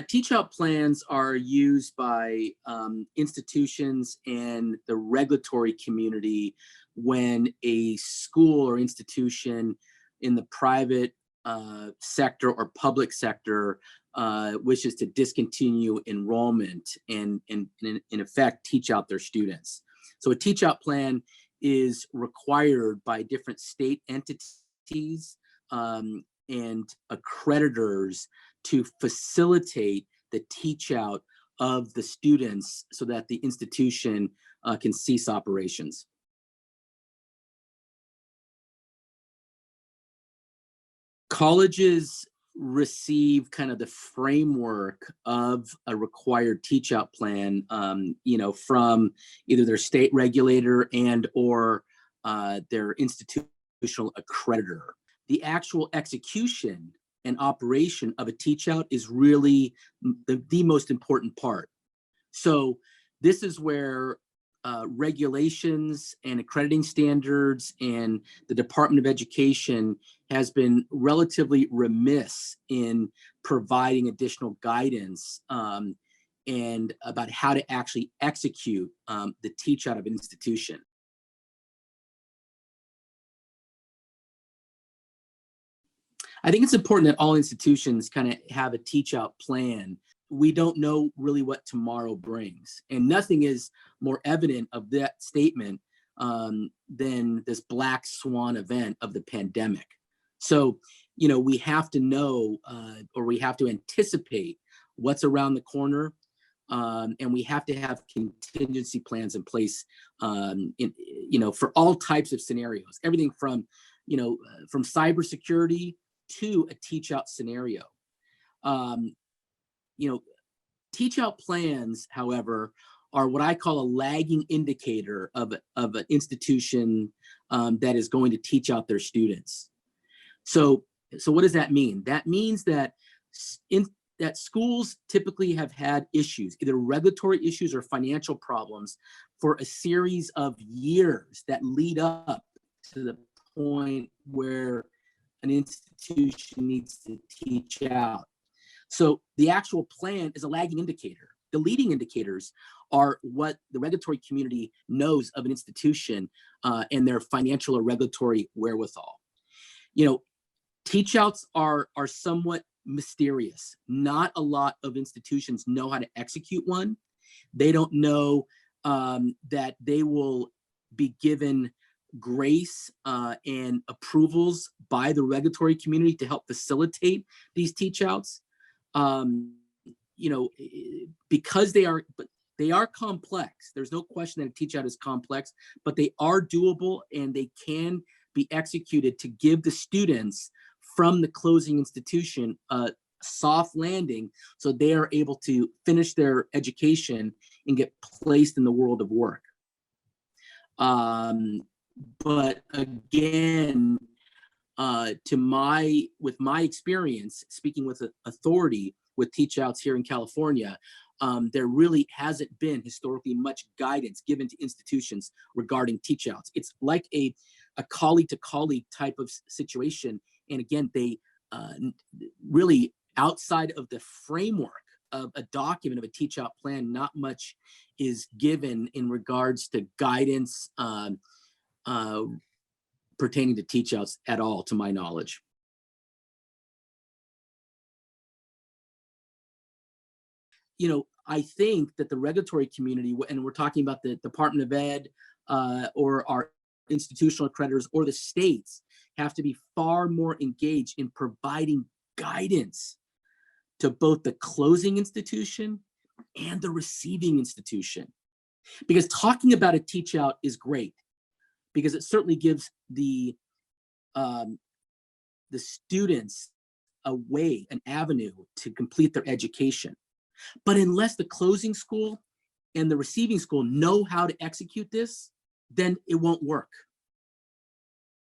Teach out plans are used by institutions and the regulatory community when a school or institution in the private sector or public sector wishes to discontinue enrollment and in effect teach out their students. So a teach out plan is required by different state entities and accreditors to facilitate the teach out of the students so that the institution can cease operations. Colleges receive kind of the framework of a required teach out plan, from either their state regulator and or their institutional accreditor. The actual execution and operation of a teach out is really the most important part. So this is where regulations and accrediting standards and the Department of Education has been relatively remiss in providing additional guidance and about how to actually execute the teach out of an institution. I think it's important that all institutions kind of have a teach out plan. We don't know really what tomorrow brings, and nothing is more evident of that statement than this black swan event of the pandemic. So, we have to know or we have to anticipate what's around the corner, and we have to have contingency plans in place, for all types of scenarios, everything from cybersecurity to a teach out scenario. Teach out plans, however, are what I call a lagging indicator of an institution that is going to teach out their students. So what does that mean? That means that that schools typically have had issues, either regulatory issues or financial problems, for a series of years that lead up to the point where an institution needs to teach out. So the actual plan is a lagging indicator. The leading indicators are what the regulatory community knows of an institution and their financial or regulatory wherewithal. Teach outs are somewhat mysterious. Not a lot of institutions know how to execute one. They don't know that they will be given grace and approvals by the regulatory community to help facilitate these teach outs. Because they are complex. There's no question that a teach out is complex, but they are doable and they can be executed to give the students from the closing institution a soft landing so they are able to finish their education and get placed in the world of work. But again, with my experience speaking with authority with teach outs here in California, there really hasn't been historically much guidance given to institutions regarding teach outs. It's like a colleague to colleague type of situation. And again, they really, outside of the framework of a document of a teach out plan, not much is given in regards to guidance pertaining to teach outs at all, to my knowledge. I think that the regulatory community, and we're talking about the Department of Ed or our institutional accreditors or the states, have to be far more engaged in providing guidance to both the closing institution and the receiving institution. Because talking about a teach out is great, because it certainly gives the students a way, an avenue to complete their education. But unless the closing school and the receiving school know how to execute this, then it won't work.